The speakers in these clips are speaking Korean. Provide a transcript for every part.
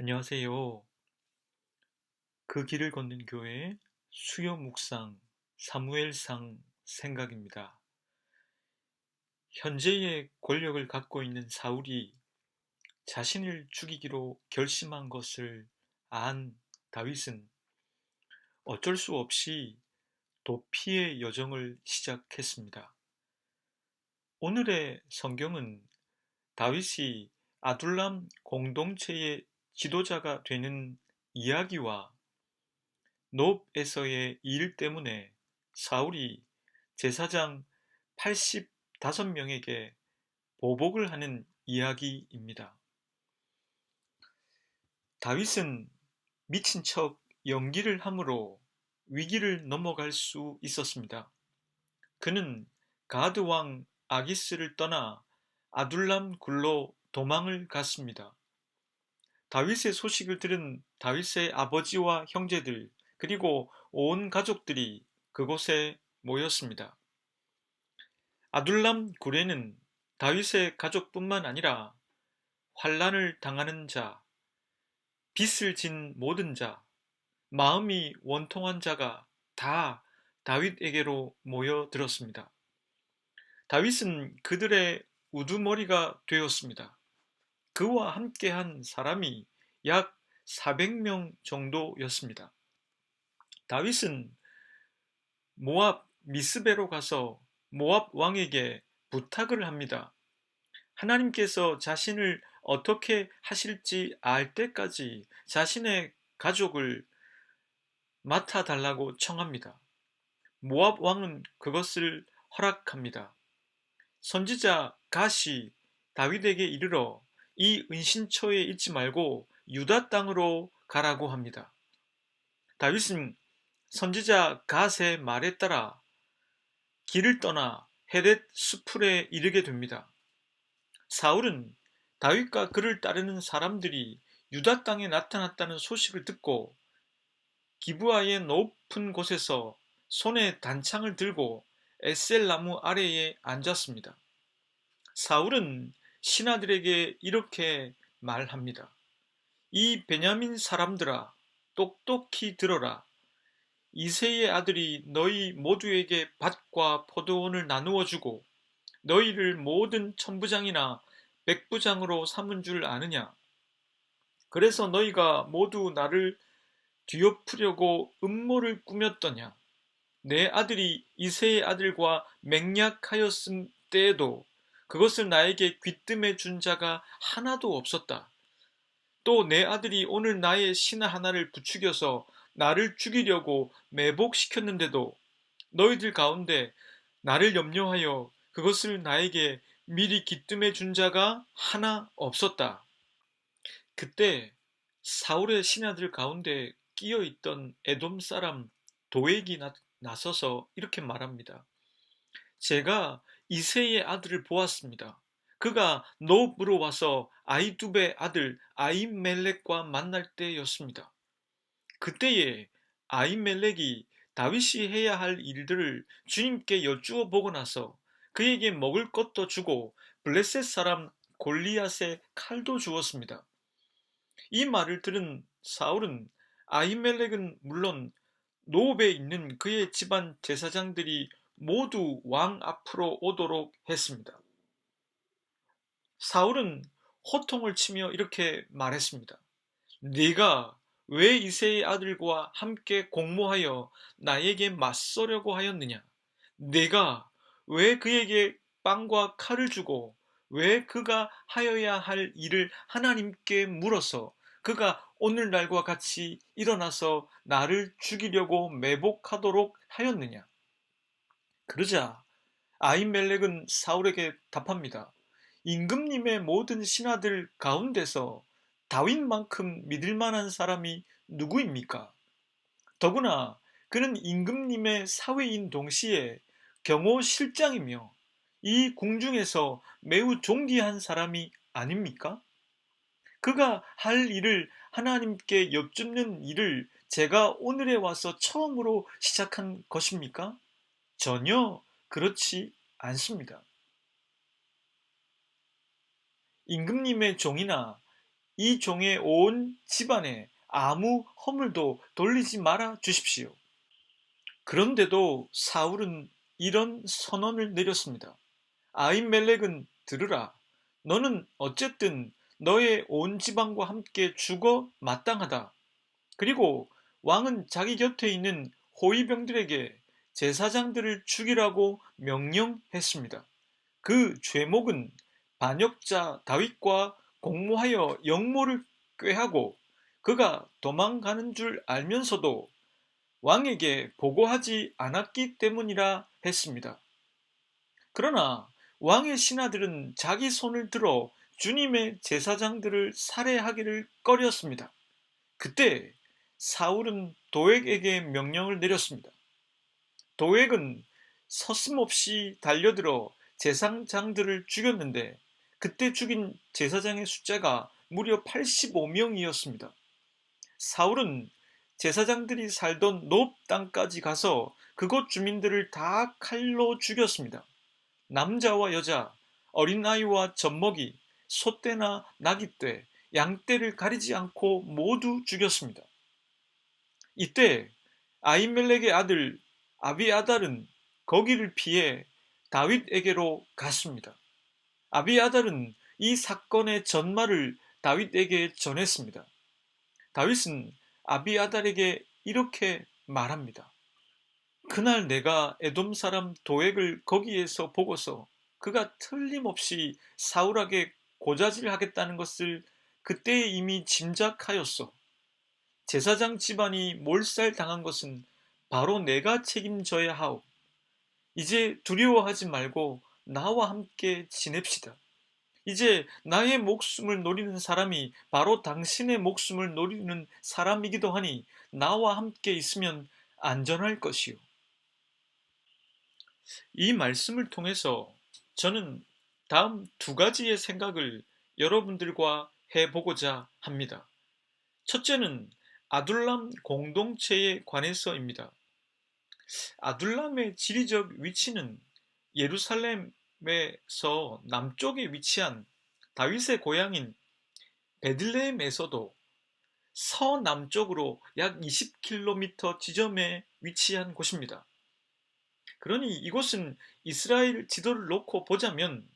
안녕하세요. 그 길을 걷는 교회 수요 묵상 사무엘상 생각입니다. 현재의 권력을 갖고 있는 사울이 자신을 죽이기로 결심한 것을 안 다윗은 어쩔 수 없이 도피의 여정을 시작했습니다. 오늘의 성경은 다윗이 아둘람 공동체의 지도자가 되는 이야기와 놉에서의 일 때문에 사울이 제사장 85명에게 보복을 하는 이야기입니다. 다윗은 미친 척 연기를 함으로 위기를 넘어갈 수 있었습니다. 그는 가드 왕 아기스를 떠나 아둘람 굴로 도망을 갔습니다. 다윗의 소식을 들은 다윗의 아버지와 형제들 그리고 온 가족들이 그곳에 모였습니다. 아둘람 굴에는 다윗의 가족뿐만 아니라 환난을 당하는 자, 빚을 진 모든 자, 마음이 원통한 자가 다 다윗에게로 모여들었습니다. 다윗은 그들의 우두머리가 되었습니다. 그와 함께한 사람이 약 400명 정도였습니다. 다윗은 모압 미스베로 가서 모압 왕에게 부탁을 합니다. 하나님께서 자신을 어떻게 하실지 알 때까지 자신의 가족을 맡아달라고 청합니다. 모압 왕은 그것을 허락합니다. 선지자 갓이 다윗에게 이르러 이 은신처에 있지 말고 유다 땅으로 가라고 합니다. 다윗은 선지자 갓의 말에 따라 길을 떠나 헤렛 수풀에 이르게 됩니다. 사울은 다윗과 그를 따르는 사람들이 유다 땅에 나타났다는 소식을 듣고 기브아의 높은 곳에서 손에 단창을 들고 에셀 나무 아래에 앉았습니다. 사울은 신하들에게 이렇게 말합니다. 이 베냐민 사람들아, 똑똑히 들어라. 이새의 아들이 너희 모두에게 밭과 포도원을 나누어 주고 너희를 모든 천부장이나 백부장으로 삼은 줄 아느냐? 그래서 너희가 모두 나를 뒤엎으려고 음모를 꾸몄더냐? 내 아들이 이새의 아들과 맹약하였음 때에도 그것을 나에게 귀뜸해 준 자가 하나도 없었다. 또 내 아들이 오늘 나의 신하 하나를 부추겨서 나를 죽이려고 매복시켰는데도 너희들 가운데 나를 염려하여 그것을 나에게 미리 기뜸해 준 자가 하나 없었다. 그때 사울의 신하들 가운데 끼어 있던 에돔 사람 도액이 나서서 이렇게 말합니다. 제가 이새의 아들을 보았습니다. 그가 노브로 와서 아히두베 아들 아히멜렉과 만날 때였습니다. 그때에 아히멜렉이 다윗이 해야 할 일들을 주님께 여쭈어 보고 나서 그에게 먹을 것도 주고 블레셋 사람 골리앗의 칼도 주었습니다. 이 말을 들은 사울은 아히멜렉은 물론 노업에 있는 그의 집안 제사장들이 모두 왕 앞으로 오도록 했습니다. 사울은 호통을 치며 이렇게 말했습니다. 네가 왜 이새의 아들과 함께 공모하여 나에게 맞서려고 하였느냐? 네가 왜 그에게 빵과 칼을 주고 왜 그가 하여야 할 일을 하나님께 물어서 그가 오늘날과 같이 일어나서 나를 죽이려고 매복하도록 하였느냐? 그러자 아히멜렉은 사울에게 답합니다. 임금님의 모든 신하들 가운데서 다윗만큼 믿을 만한 사람이 누구입니까? 더구나 그는 임금님의 사위인 동시에 경호실장이며 이 궁중에서 매우 존귀한 사람이 아닙니까? 그가 할 일을 하나님께 여쭙는 일을 제가 오늘에 와서 처음으로 시작한 것입니까? 전혀 그렇지 않습니다. 임금님의 종이나 이 종의 온 집안에 아무 허물도 돌리지 말아 주십시오. 그런데도 사울은 이런 선언을 내렸습니다. 아히멜렉은 들으라. 너는 어쨌든 너의 온 집안과 함께 죽어 마땅하다. 그리고 왕은 자기 곁에 있는 호위병들에게 제사장들을 죽이라고 명령했습니다. 그 죄목은 반역자 다윗과 공모하여 영모를 꾀하고 그가 도망가는 줄 알면서도 왕에게 보고하지 않았기 때문이라 했습니다. 그러나 왕의 신하들은 자기 손을 들어 주님의 제사장들을 살해하기를 꺼렸습니다. 그때 사울은 도액에게 명령을 내렸습니다. 도액은 서슴없이 달려들어 제사장들을 죽였는데 그때 죽인 제사장의 숫자가 무려 85명이었습니다. 사울은 제사장들이 살던 높 땅까지 가서 그곳 주민들을 다 칼로 죽였습니다. 남자와 여자, 어린아이와 젖먹이, 소떼나 나귀떼, 양떼를 가리지 않고 모두 죽였습니다. 이때 아히멜렉의 아들 아비아달은 거기를 피해 다윗에게로 갔습니다. 아비아달은 이 사건의 전말을 다윗에게 전했습니다. 다윗은 아비아달에게 이렇게 말합니다. 그날 내가 에돔 사람 도액을 거기에서 보고서 그가 틀림없이 사울에게 고자질하겠다는 것을 그때 이미 짐작하였소. 제사장 집안이 몰살당한 것은 바로 내가 책임져야 하오. 이제 두려워하지 말고 나와 함께 지냅시다. 이제 나의 목숨을 노리는 사람이 바로 당신의 목숨을 노리는 사람이기도 하니 나와 함께 있으면 안전할 것이요. 이 말씀을 통해서 저는 다음 두 가지의 생각을 여러분들과 해보고자 합니다. 첫째는 아둘람 공동체에 관해서입니다. 아둘람의 지리적 위치는 예루살렘에서 남쪽에 위치한 다윗의 고향인 베들레헴에서도 서남쪽으로 약 20km 지점에 위치한 곳입니다. 그러니 이곳은 이스라엘 지도를 놓고 보자면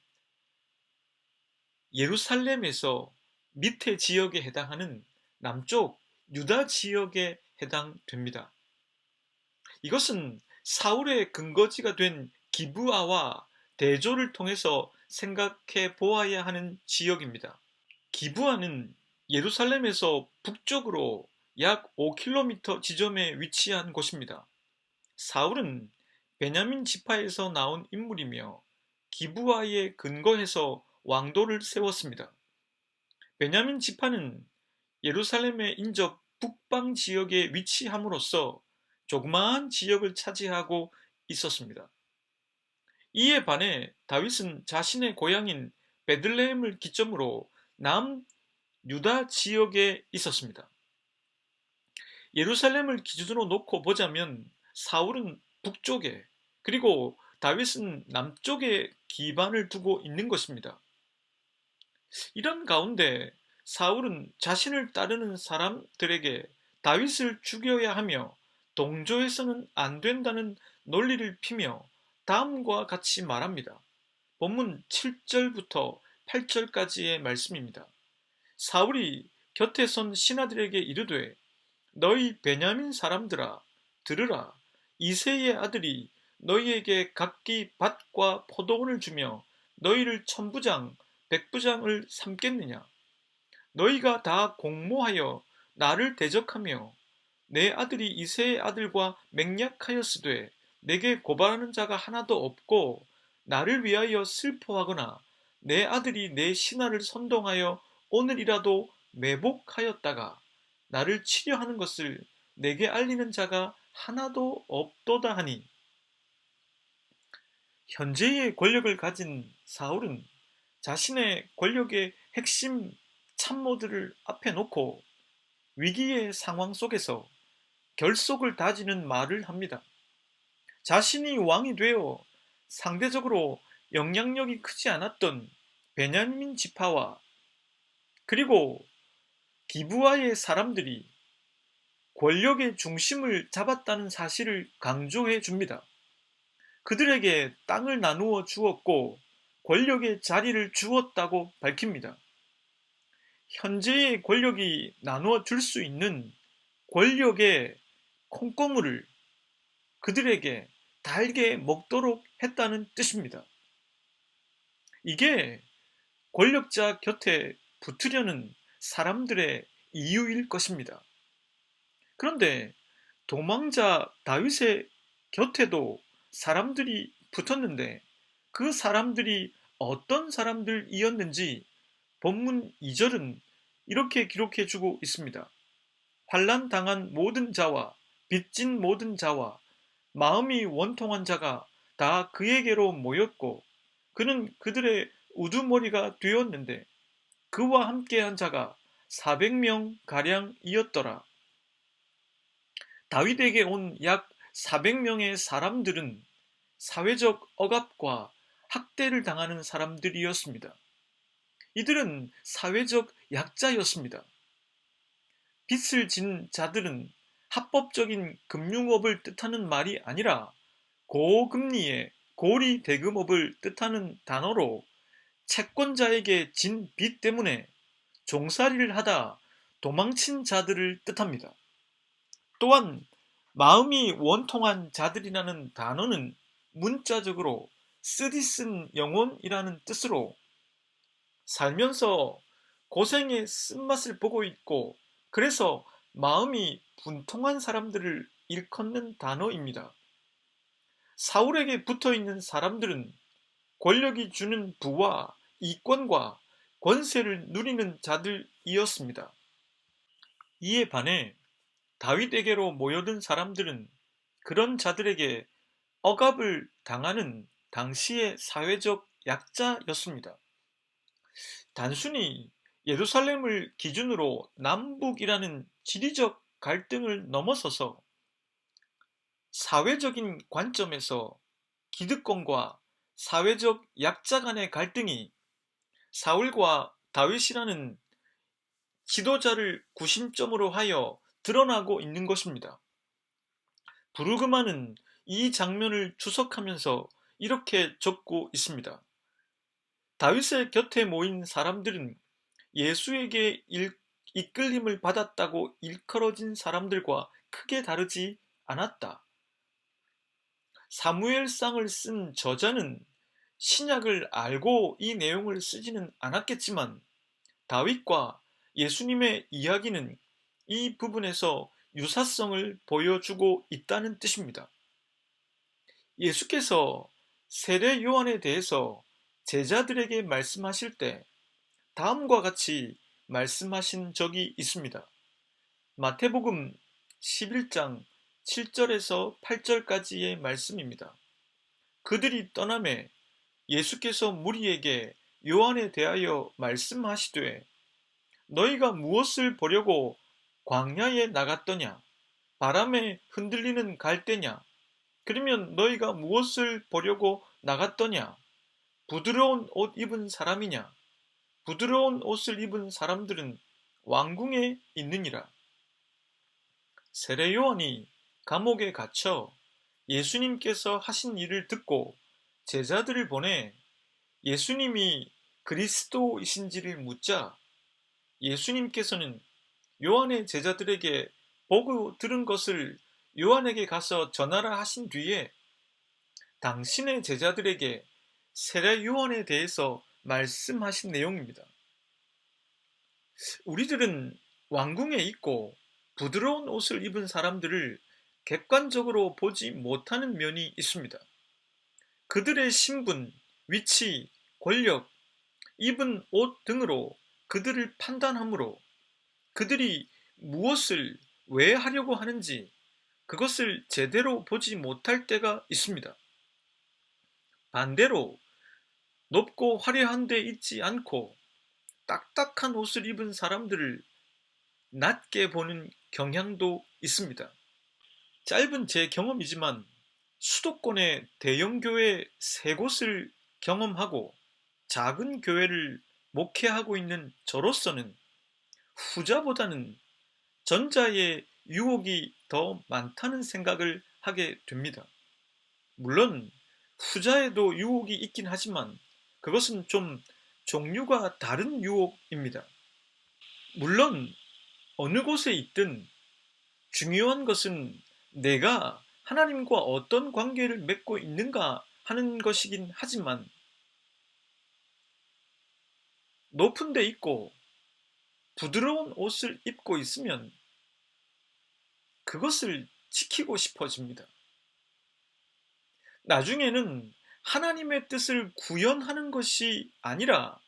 예루살렘에서 밑에 지역에 해당하는 남쪽 유다 지역에 해당됩니다. 이것은 사울의 근거지가 된 기브아와 대조를 통해서 생각해 보아야 하는 지역입니다. 기브아는 예루살렘에서 북쪽으로 약 5km 지점에 위치한 곳입니다. 사울은 베냐민 지파에서 나온 인물이며 기브아에 근거해서 왕도를 세웠습니다. 베냐민 지파는 예루살렘의 인접 북방 지역에 위치함으로써 조그마한 지역을 차지하고 있었습니다. 이에 반해 다윗은 자신의 고향인 베들레헴을 기점으로 남 유다 지역에 있었습니다. 예루살렘을 기준으로 놓고 보자면 사울은 북쪽에 그리고 다윗은 남쪽에 기반을 두고 있는 것입니다. 이런 가운데 사울은 자신을 따르는 사람들에게 다윗을 죽여야 하며 동조해서는 안 된다는 논리를 피며 다음과 같이 말합니다. 본문 7절부터 8절까지의 말씀입니다. 사울이 곁에 선 신하들에게 이르되 너희 베냐민 사람들아 들으라. 이새의 아들이 너희에게 각기 밭과 포도원을 주며 너희를 천부장 백부장을 삼겠느냐. 너희가 다 공모하여 나를 대적하며 내 아들이 이새의 아들과 맹약하였으되 내게 고발하는 자가 하나도 없고 나를 위하여 슬퍼하거나 내 아들이 내 신하를 선동하여 오늘이라도 매복하였다가 나를 치려하는 것을 내게 알리는 자가 하나도 없도다 하니. 현재의 권력을 가진 사울은 자신의 권력의 핵심 참모들을 앞에 놓고 위기의 상황 속에서 결속을 다지는 말을 합니다. 자신이 왕이 되어 상대적으로 영향력이 크지 않았던 베냐민 지파와 그리고 기부아의 사람들이 권력의 중심을 잡았다는 사실을 강조해 줍니다. 그들에게 땅을 나누어 주었고 권력의 자리를 주었다고 밝힙니다. 현재의 권력이 나누어 줄 수 있는 권력의 콩고물을 그들에게 달게 먹도록 했다는 뜻입니다. 이게 권력자 곁에 붙으려는 사람들의 이유일 것입니다. 그런데 도망자 다윗의 곁에도 사람들이 붙었는데 그 사람들이 어떤 사람들이었는지 본문 2절은 이렇게 기록해 주고 있습니다. 환난 당한 모든 자와 빚진 모든 자와 마음이 원통한 자가 다 그에게로 모였고 그는 그들의 우두머리가 되었는데 그와 함께한 자가 400명 가량이었더라. 다윗에게 온 약 400명의 사람들은 사회적 억압과 학대를 당하는 사람들이었습니다. 이들은 사회적 약자였습니다. 빚을 진 자들은 합법적인 금융업을 뜻하는 말이 아니라 고금리의 고리 대금업을 뜻하는 단어로 채권자에게 진 빚 때문에 종살이를 하다 도망친 자들을 뜻합니다. 또한 마음이 원통한 자들이라는 단어는 문자적으로 쓰디쓴 영혼이라는 뜻으로 살면서 고생의 쓴맛을 보고 있고 그래서 마음이 분통한 사람들을 일컫는 단어입니다. 사울에게 붙어있는 사람들은 권력이 주는 부와 이권과 권세를 누리는 자들이었습니다. 이에 반해 다윗에게로 모여든 사람들은 그런 자들에게 억압을 당하는 당시의 사회적 약자였습니다. 단순히 예루살렘을 기준으로 남북이라는 지리적 갈등을 넘어서서 사회적인 관점에서 기득권과 사회적 약자 간의 갈등이 사울과 다윗이라는 지도자를 구심점으로 하여 드러나고 있는 것입니다. 부르그마는 이 장면을 주석하면서 이렇게 적고 있습니다. 다윗의 곁에 모인 사람들은 예수에게 이끌림을 받았다고 일컬어진 사람들과 크게 다르지 않았다. 사무엘상을 쓴 저자는 신약을 알고 이 내용을 쓰지는 않았겠지만 다윗과 예수님의 이야기는 이 부분에서 유사성을 보여주고 있다는 뜻입니다. 예수께서 세례 요한에 대해서 제자들에게 말씀하실 때 다음과 같이 말씀하신 적이 있습니다. 마태복음 11장 7절에서 8절까지의 말씀입니다. 그들이 떠나매 예수께서 무리에게 요한에 대하여 말씀하시되 너희가 무엇을 보려고 광야에 나갔더냐? 바람에 흔들리는 갈대냐? 그러면 너희가 무엇을 보려고 나갔더냐? 부드러운 옷 입은 사람이냐? 부드러운 옷을 입은 사람들은 왕궁에 있느니라. 세례 요한이 감옥에 갇혀 예수님께서 하신 일을 듣고 제자들을 보내 예수님이 그리스도이신지를 묻자 예수님께서는 요한의 제자들에게 보고 들은 것을 요한에게 가서 전하라 하신 뒤에 당신의 제자들에게 세례 요한에 대해서 말씀하신 내용입니다. 우리들은 왕궁에 있고 부드러운 옷을 입은 사람들을 객관적으로 보지 못하는 면이 있습니다. 그들의 신분, 위치, 권력, 입은 옷 등으로 그들을 판단하므로 그들이 무엇을 왜 하려고 하는지 그것을 제대로 보지 못할 때가 있습니다. 반대로 높고 화려한 데 있지 않고 딱딱한 옷을 입은 사람들을 낮게 보는 경향도 있습니다. 짧은 제 경험이지만 수도권의 대형 교회 3곳을 경험하고 작은 교회를 목회하고 있는 저로서는 후자보다는 전자의 유혹이 더 많다는 생각을 하게 됩니다. 물론 후자에도 유혹이 있긴 하지만 그것은 좀 종류가 다른 유혹입니다. 물론 어느 곳에 있든 중요한 것은 내가 하나님과 어떤 관계를 맺고 있는가 하는 것이긴 하지만 높은 데 있고 부드러운 옷을 입고 있으면 그것을 지키고 싶어집니다. 나중에는 하나님의 뜻을 구현하는 것이 아니라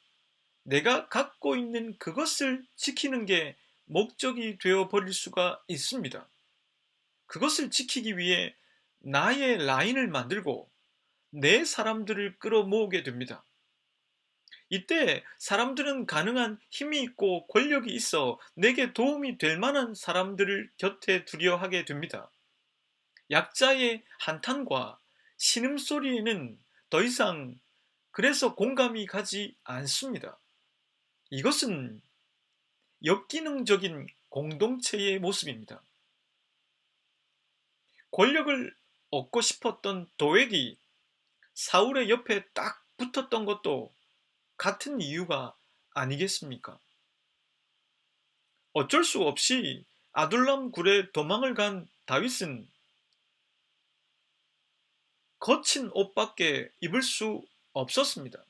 내가 갖고 있는 그것을 지키는 게 목적이 되어 버릴 수가 있습니다. 그것을 지키기 위해 나의 라인을 만들고 내 사람들을 끌어모으게 됩니다. 이때 사람들은 가능한 힘이 있고 권력이 있어 내게 도움이 될 만한 사람들을 곁에 두려 하게 됩니다. 약자의 한탄과 신음소리에는 더 이상 그래서 공감이 가지 않습니다. 이것은 역기능적인 공동체의 모습입니다. 권력을 얻고 싶었던 도액이 사울의 옆에 딱 붙었던 것도 같은 이유가 아니겠습니까? 어쩔 수 없이 아둘람 굴에 도망을 간 다윗은 거친 옷밖에 입을 수 없었습니다.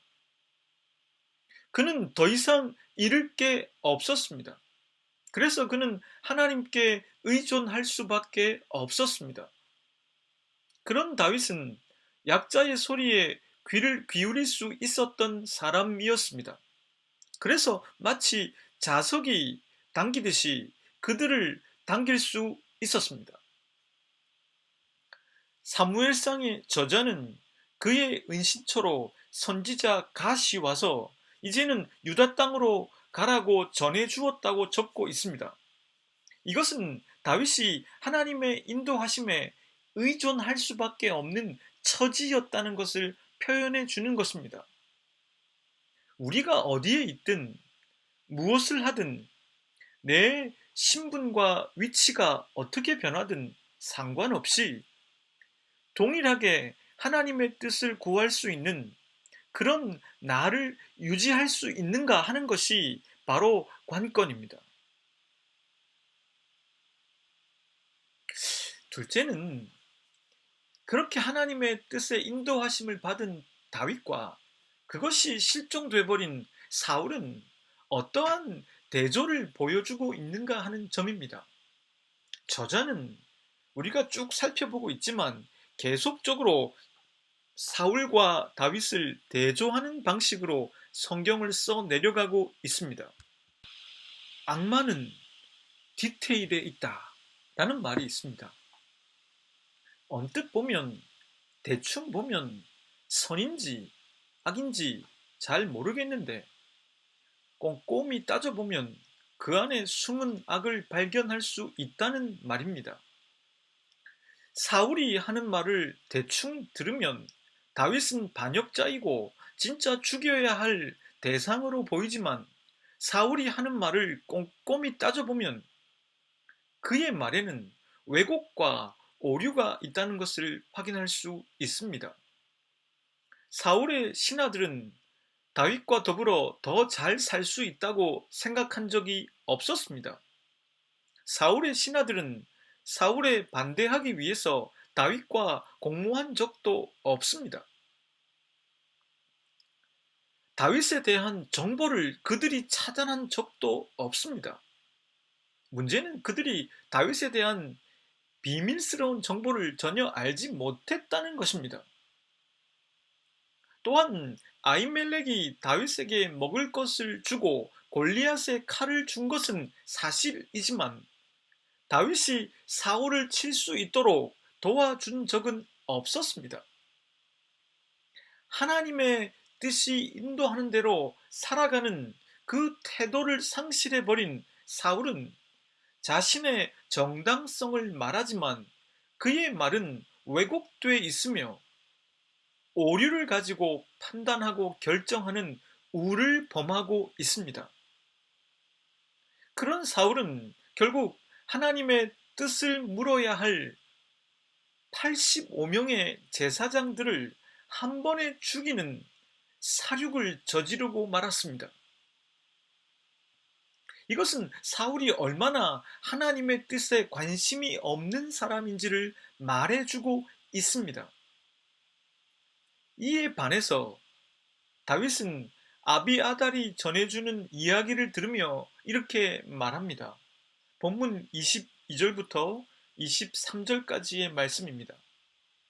그는 더 이상 잃을 게 없었습니다. 그래서 그는 하나님께 의존할 수밖에 없었습니다. 그런 다윗은 약자의 소리에 귀를 기울일 수 있었던 사람이었습니다. 그래서 마치 자석이 당기듯이 그들을 당길 수 있었습니다. 사무엘상의 저자는 그의 은신처로 선지자 갓이 와서 이제는 유다 땅으로 가라고 전해 주었다고 적고 있습니다. 이것은 다윗이 하나님의 인도하심에 의존할 수밖에 없는 처지였다는 것을 표현해 주는 것입니다. 우리가 어디에 있든 무엇을 하든 내 신분과 위치가 어떻게 변하든 상관없이 동일하게 하나님의 뜻을 구할 수 있는 그런 나를 유지할 수 있는가 하는 것이 바로 관건입니다. 둘째는 그렇게 하나님의 뜻에 인도하심을 받은 다윗과 그것이 실종돼 버린 사울은 어떠한 대조를 보여주고 있는가 하는 점입니다. 저자는 우리가 쭉 살펴보고 있지만 계속적으로 사울과 다윗을 대조하는 방식으로 성경을 써 내려가고 있습니다. 악마는 디테일에 있다 라는 말이 있습니다. 언뜻 보면 대충 보면 선인지 악인지 잘 모르겠는데 꼼꼼히 따져보면 그 안에 숨은 악을 발견할 수 있다는 말입니다. 사울이 하는 말을 대충 들으면 다윗은 반역자이고 진짜 죽여야 할 대상으로 보이지만 사울이 하는 말을 꼼꼼히 따져보면 그의 말에는 왜곡과 오류가 있다는 것을 확인할 수 있습니다. 사울의 신하들은 다윗과 더불어 더 잘 살 수 있다고 생각한 적이 없었습니다. 사울의 신하들은 사울에 반대하기 위해서 다윗과 공모한 적도 없습니다. 다윗에 대한 정보를 그들이 차단한 적도 없습니다. 문제는 그들이 다윗에 대한 비밀스러운 정보를 전혀 알지 못했다는 것입니다. 또한 아히멜렉이 다윗에게 먹을 것을 주고 골리앗의 칼을 준 것은 사실이지만 다윗이 사울을 칠 수 있도록 도와준 적은 없었습니다. 하나님의 뜻이 인도하는 대로 살아가는 그 태도를 상실해버린 사울은 자신의 정당성을 말하지만 그의 말은 왜곡돼 있으며 오류를 가지고 판단하고 결정하는 우를 범하고 있습니다. 그런 사울은 결국 하나님의 뜻을 물어야 할 85명의 제사장들을 한 번에 죽이는 사륙을 저지르고 말았습니다. 이것은 사울이 얼마나 하나님의 뜻에 관심이 없는 사람인지를 말해주고 있습니다. 이에 반해서 다윗은 아비아달이 전해주는 이야기를 들으며 이렇게 말합니다. 본문 22절부터 23절까지의 말씀입니다.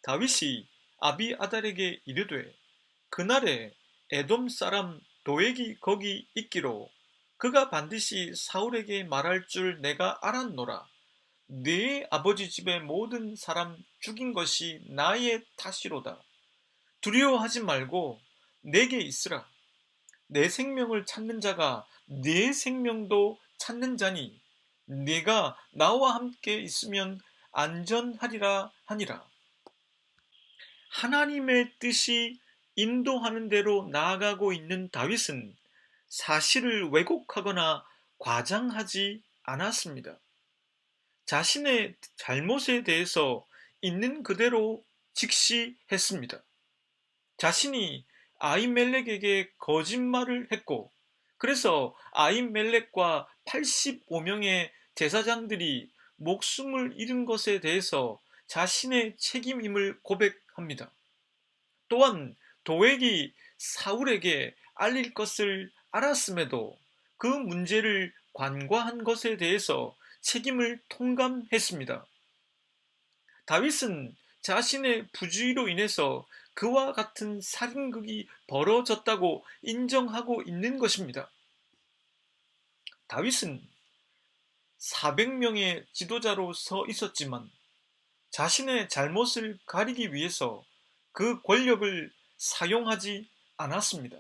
다윗이 아비아달에게 이르되 그날에 에돔 사람 도액이 거기 있기로 그가 반드시 사울에게 말할 줄 내가 알았노라. 네 아버지 집의 모든 사람 죽인 것이 나의 탓이로다. 두려워하지 말고 내게 있으라. 내 생명을 찾는 자가 네 생명도 찾는 자니 네가 나와 함께 있으면 안전하리라 하니라. 하나님의 뜻이 인도하는 대로 나아가고 있는 다윗은 사실을 왜곡하거나 과장하지 않았습니다. 자신의 잘못에 대해서 있는 그대로 직시했습니다. 자신이 아히멜렉에게 거짓말을 했고, 그래서 아히멜렉과 85명의 제사장들이 목숨을 잃은 것에 대해서 자신의 책임임을 고백합니다. 또한 도액이 사울에게 알릴 것을 알았음에도 그 문제를 관과한 것에 대해서 책임을 통감했습니다. 다윗은 자신의 부주의로 인해서 그와 같은 살인극이 벌어졌다고 인정하고 있는 것입니다. 다윗은 400명의 지도자로 서 있었지만 자신의 잘못을 가리기 위해서 그 권력을 사용하지 않았습니다.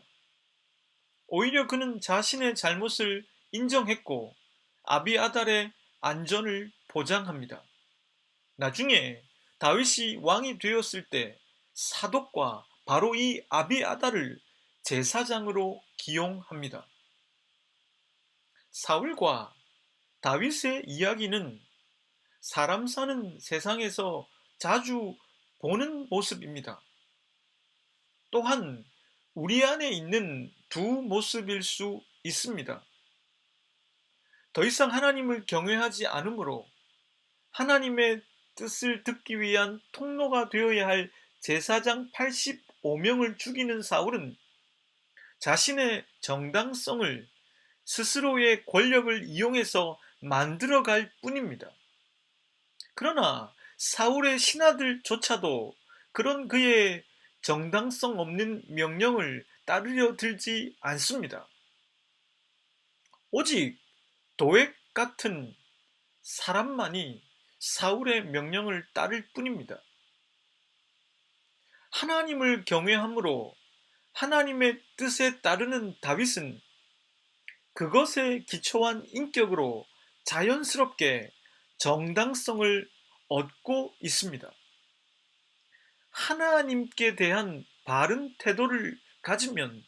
오히려 그는 자신의 잘못을 인정했고 아비아달의 안전을 보장합니다. 나중에 다윗이 왕이 되었을 때 사독과 바로 이 아비아달을 제사장으로 기용합니다. 사울과 다윗의 이야기는 사람 사는 세상에서 자주 보는 모습입니다. 또한 우리 안에 있는 두 모습일 수 있습니다. 더 이상 하나님을 경외하지 않으므로 하나님의 뜻을 듣기 위한 통로가 되어야 할 제사장 85명을 죽이는 사울은 자신의 정당성을 스스로의 권력을 이용해서 만들어갈 뿐입니다. 그러나 사울의 신하들조차도 그런 그의 정당성 없는 명령을 따르려 들지 않습니다. 오직 도액 같은 사람만이 사울의 명령을 따를 뿐입니다. 하나님을 경외함으로 하나님의 뜻에 따르는 다윗은 그것에 기초한 인격으로 자연스럽게 정당성을 얻고 있습니다. 하나님께 대한 바른 태도를 가지면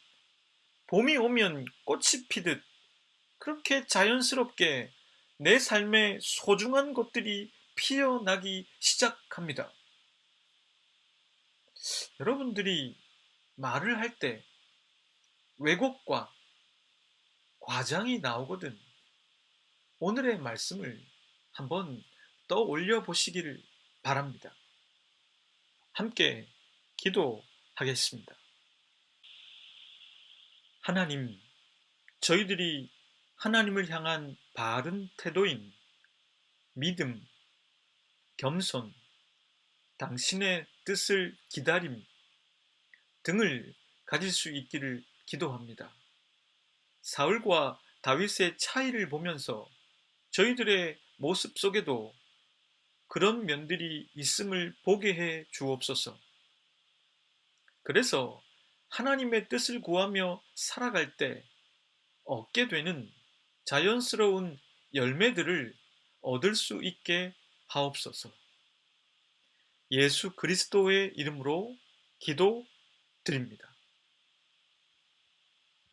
봄이 오면 꽃이 피듯 그렇게 자연스럽게 내 삶의 소중한 것들이 피어나기 시작합니다. 여러분들이 말을 할 때 왜곡과 과장이 나오거든 오늘의 말씀을 한번 떠올려 보시기를 바랍니다. 함께 기도하겠습니다. 하나님, 저희들이 하나님을 향한 바른 태도인 믿음, 겸손, 당신의 뜻을 기다림 등을 가질 수 있기를 기도합니다. 사울과 다윗의 차이를 보면서 저희들의 모습 속에도 그런 면들이 있음을 보게 해 주옵소서. 그래서 하나님의 뜻을 구하며 살아갈 때 얻게 되는 자연스러운 열매들을 얻을 수 있게 하옵소서. 예수 그리스도의 이름으로 기도드립니다.